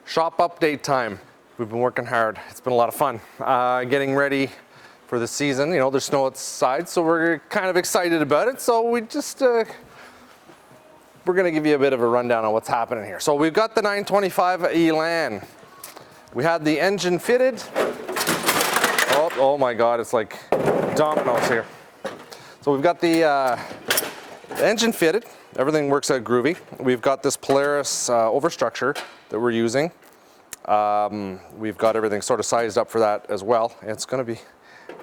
Shop update time. We've been working hard. It's been a lot of fun. Getting ready for the season. You know, there's snow outside, so we're kind of excited about it. So we just, we're gonna give you a bit of a rundown on what's happening here. So we've got the 925 Elan. We had the engine fitted. Oh my God, it's like dominoes here. So we've got the engine fitted. Everything works out groovy. We've got this Polaris overstructure that we're using. We've got everything sort of sized up for that as well. It's going to be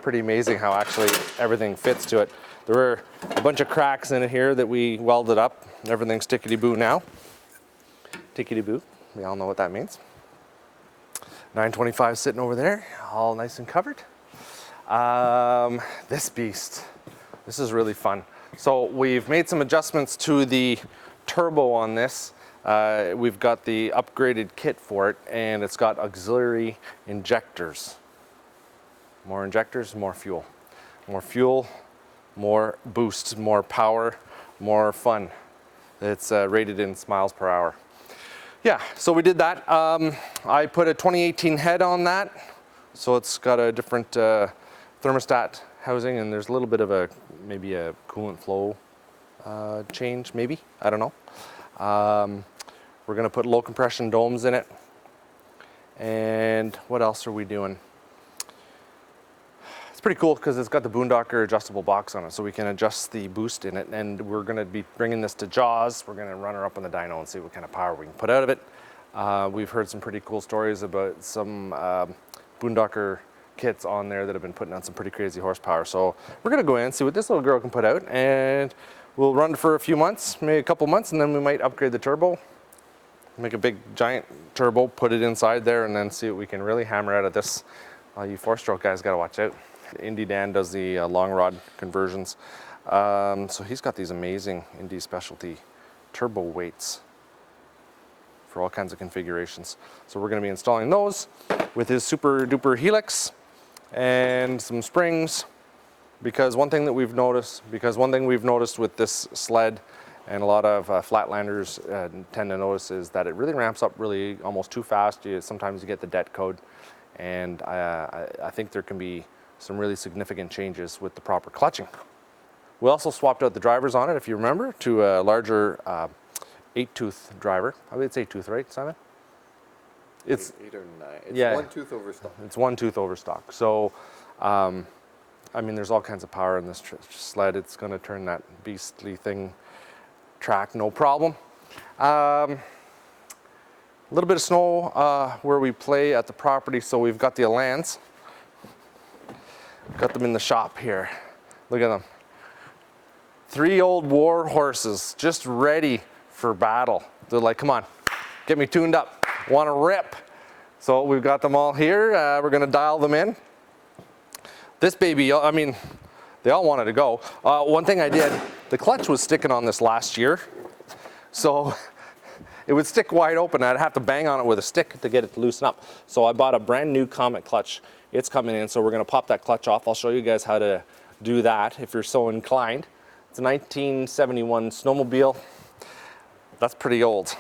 pretty amazing how actually everything fits to it. There were a bunch of cracks in it here that we welded up. Everything's tickety-boo now. Tickety-boo, we all know what that means. 925 sitting over there, all nice and covered. This beast, this is really fun. So we've made some adjustments to the turbo on this. We've got the upgraded kit for it, and it's got auxiliary injectors. More injectors, more fuel. More fuel, more boost, more power, more fun. It's rated in miles per hour. Yeah, so we did that. I put a 2018 head on that, so it's got a different thermostat housing, and there's a little bit of maybe a coolant flow change, maybe, I don't know. We're gonna put low compression domes in it. And what else are we doing? It's pretty cool because it's got the Boondocker adjustable box on it, so we can adjust the boost in it. And we're gonna be bringing this to Jaws. We're gonna run her up on the dyno and see what kind of power we can put out of it. We've heard some pretty cool stories about some Boondocker kits on there that have been putting on some pretty crazy horsepower. So we're gonna go in and see what this little girl can put out, and we'll run it for a few months, maybe a couple months, and then we might upgrade the turbo, make a big giant turbo, put it inside there, and then see what we can really hammer out of this. You four-stroke guys gotta watch out. Indy Dan does the long rod conversions. So he's got these amazing Indy specialty turbo weights for all kinds of configurations. So we're gonna be installing those with his super duper helix and some springs, because one thing we've noticed with this sled, and a lot of flatlanders tend to notice, is that it really ramps up really almost too fast. Sometimes you get the det code, and I think there can be some really significant changes with the proper clutching. We also swapped out the drivers on it, if you remember, to a larger 8-tooth driver. I mean, it's 8-tooth, right, Simon? It's 8 or 9. It's yeah, 1 tooth over stock. It's 1 tooth over stock. So, I mean, there's all kinds of power in this sled. It's going to turn that beastly thing track, no problem. A little bit of snow where we play at the property, so we've got the Elans. Got them in the shop here. Look at them. 3 old war horses just ready for battle. They're like, come on, get me tuned up. Want to rip. So we've got them all here. We're going to dial them in. This baby, I mean, they all wanted to go. One thing I did, the clutch was sticking on this last year. So it would stick wide open. I'd have to bang on it with a stick to get it to loosen up. So I bought a brand new Comet clutch. It's coming in, so we're going to pop that clutch off. I'll show you guys how to do that if you're so inclined. It's a 1971 snowmobile. That's pretty old.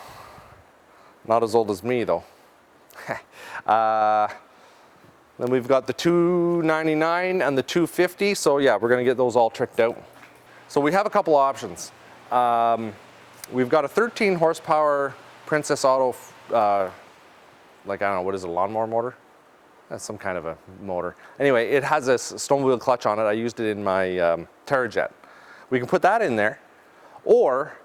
Not as old as me, though. Then we've got the 299 and the 250. So yeah, we're gonna get those all tricked out. So we have a couple options. We've got a 13 horsepower Princess Auto, like, I don't know, what is it, a lawnmower motor? That's some kind of a motor. Anyway, it has a snowmobile clutch on it. I used it in my Terrajet. We can put that in there, or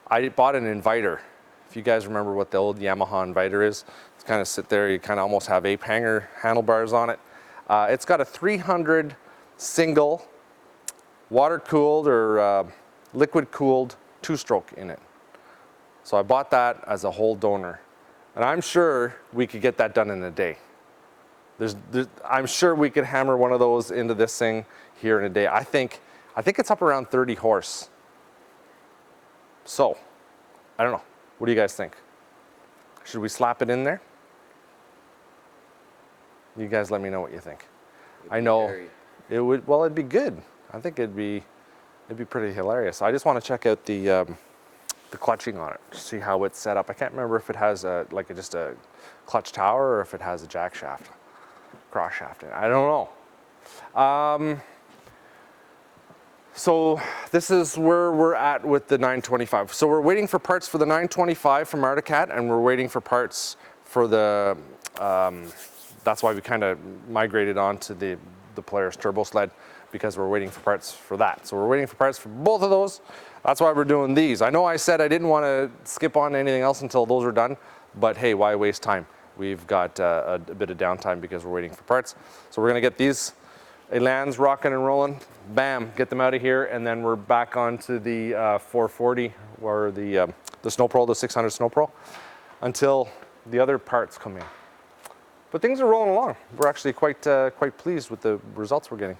I bought an inviter. If you guys remember what the old Yamaha inviter is, it's kind of sit there, you kind of almost have ape hanger handlebars on it. It's got a 300 single water-cooled or liquid-cooled 2-stroke in it. So I bought that as a whole donor. And I'm sure we could get that done in a day. I'm sure we could hammer one of those into this thing here in a day. I think it's up around 30 horse. So, I don't know. What do you guys think? Should we slap it in there? You guys let me know what you think. I know it would, well, it'd be good. I think it'd be pretty hilarious. I just want to check out the the clutching on it, see how it's set up. I can't remember if it has just a clutch tower or if it has a jack shaft, cross shaft in it. I don't know. So this is where we're at with the 925. So we're waiting for parts for the 925 from Arctic, and we're waiting for parts for the, that's why we kind of migrated on to the Polaris turbo sled, because we're waiting for parts for that. So we're waiting for parts for both of those. That's why we're doing these. I know I said I didn't want to skip on anything else until those are done, but hey, why waste time? We've got a bit of downtime because we're waiting for parts. So we're gonna get these Elans rocking and rolling, bam, get them out of here, and then we're back onto the 440 or the Snow Pro, the 600 Snow Pro, until the other parts come in. But things are rolling along. We're actually quite pleased with the results we're getting.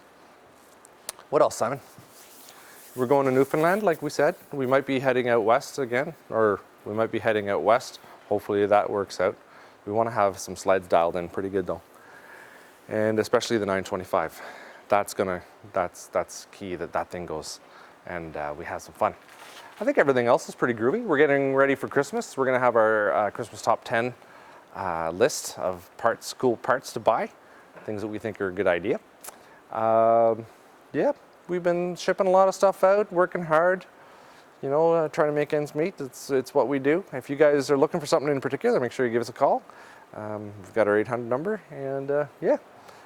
What else, Simon? We're going to Newfoundland, like we said. We might be heading out west again, or we might be heading out west. Hopefully that works out. We want to have some sleds dialed in pretty good though. And especially the 925. That's key that thing goes, and we have some fun. I think everything else is pretty groovy. We're getting ready for Christmas. We're gonna have our Christmas top 10 list of cool parts to buy, things that we think are a good idea. Yeah, we've been shipping a lot of stuff out, working hard, you know, trying to make ends meet. It's what we do. If you guys are looking for something in particular, make sure you give us a call. We've got our 800 number, and yeah,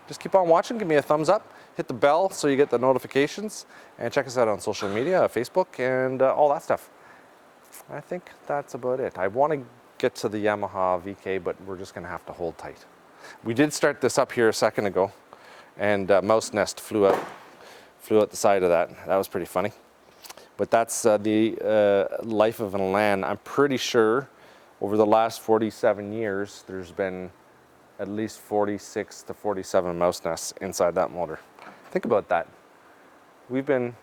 just keep on watching. Give me a thumbs up, hit the bell so you get the notifications, and check us out on social media, Facebook, and all that stuff. I think that's about it. I want to get to the Yamaha VK, but we're just gonna have to hold tight. We did start this up here a second ago, and mouse nest flew out the side of that. That was pretty funny. But that's the life of an Elan. I'm pretty sure over the last 47 years, there's been at least 46 to 47 mouse nests inside that motor. Think about that. We've been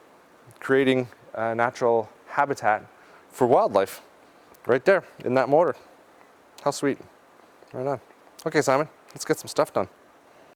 creating a natural habitat for wildlife right there in that motor. How sweet. Right on. Okay, Simon, let's get some stuff done.